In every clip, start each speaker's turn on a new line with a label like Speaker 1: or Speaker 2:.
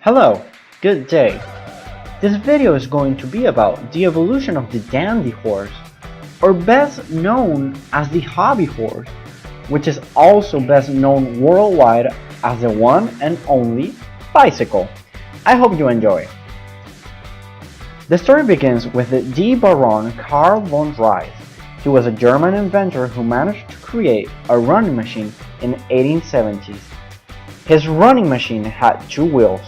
Speaker 1: Hello, good day. This video is going to be about the evolution of the dandy horse, or best known as the hobby horse, which is also best known worldwide as the one and only bicycle. I hope you enjoy. The story begins with the Baron Karl von Drais. He was a German inventor who managed to create a running machine in the 1870s. His running machine had two wheels,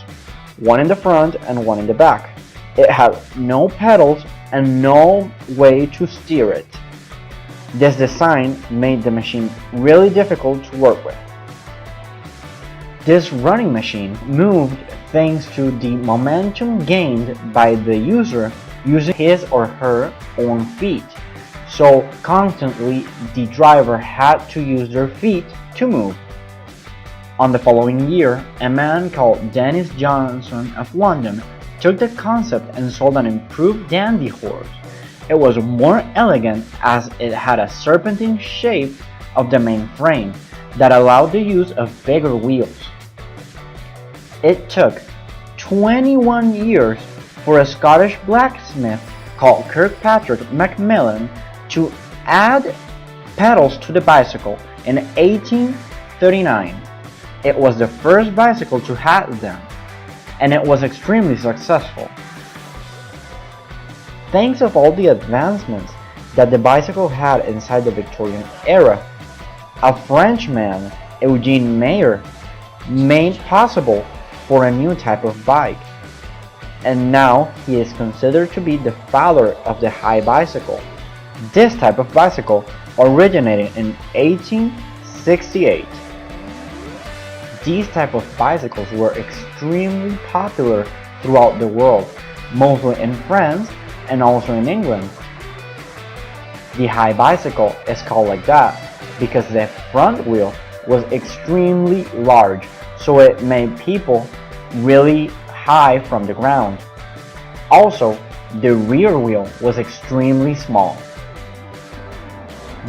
Speaker 1: one in the front and one in the back. It had no pedals and no way to steer it. This design made the machine really difficult to work with. This running machine moved thanks to the momentum gained by the user using his or her own feet. So constantly the driver had to use their feet to move. On the following year, a man called Dennis Johnson of London took the concept and sold an improved dandy horse. It was more elegant as it had a serpentine shape of the main frame that allowed the use of bigger wheels. It took 21 years for a Scottish blacksmith called Kirkpatrick Macmillan to add pedals to the bicycle in 1839. It was the first bicycle to have them, and it was extremely successful. Thanks of all the advancements that the bicycle had inside the Victorian era, a Frenchman, Eugene Mayer, made possible for a new type of bike, and now he is considered to be the father of the high bicycle. This type of bicycle originated in 1868. These type of bicycles were extremely popular throughout the world, mostly in France and also in England. The high bicycle is called like that because the front wheel was extremely large, so it made people really high from the ground. Also, the rear wheel was extremely small.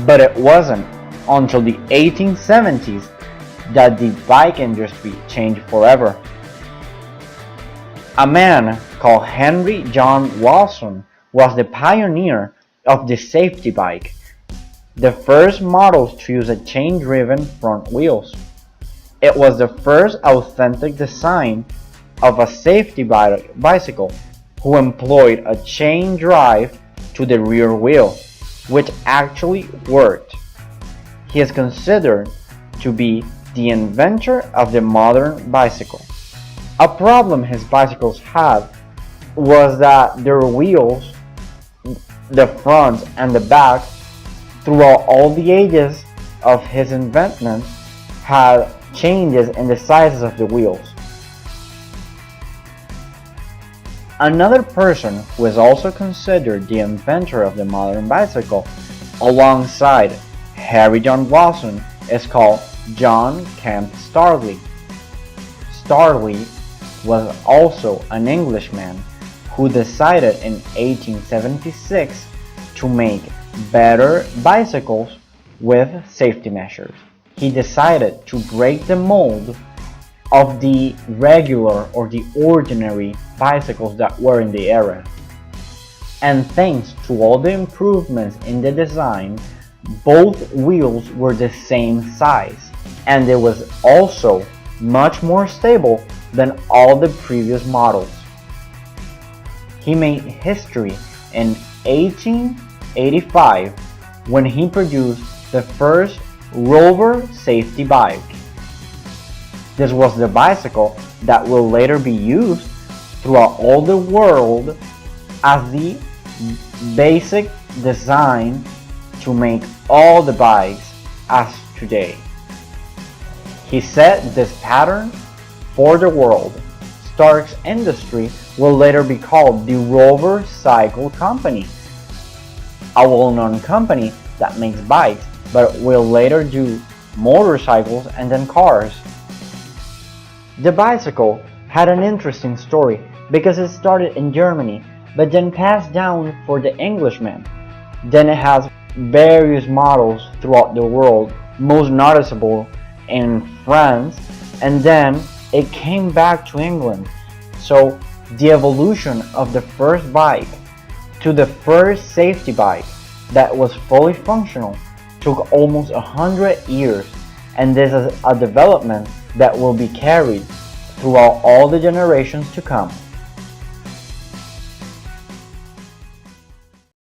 Speaker 1: But it wasn't until the 1870s that the bike industry changed forever. A man called Henry John Wilson was the pioneer of the safety bike, the first models to use a chain-driven front wheels. It was the first authentic design of a safety bicycle who employed a chain drive to the rear wheel, which actually worked. He is considered to be the inventor of the modern bicycle. A problem his bicycles had was that their wheels, the front and the back, throughout all the ages of his invention, had changes in the sizes of the wheels. Another person who is also considered the inventor of the modern bicycle, alongside Henry John Wilson, is called John Kemp Starley. Starley was also an Englishman who decided in 1876 to make better bicycles with safety measures. He decided to break the mold of the regular or the ordinary bicycles that were in the era. And thanks to all the improvements in the design, both wheels were the same size, and it was also much more stable than all the previous models. He made history in 1885 when he produced the first Rover safety bike. This was the bicycle that will later be used throughout all the world as the basic design to make all the bikes as today. He set this pattern for the world. Stark's Industry will later be called the Rover Cycle Company, a well-known company that makes bikes, but will later do motorcycles and then cars. The bicycle had an interesting story because it started in Germany, but then passed down for the Englishmen. Then it has various models throughout the world, most noticeable in France, and then it came back to England So the evolution of the first bike to the first safety bike that was fully functional took almost 100 years, and this is a development that will be carried throughout all the generations to come.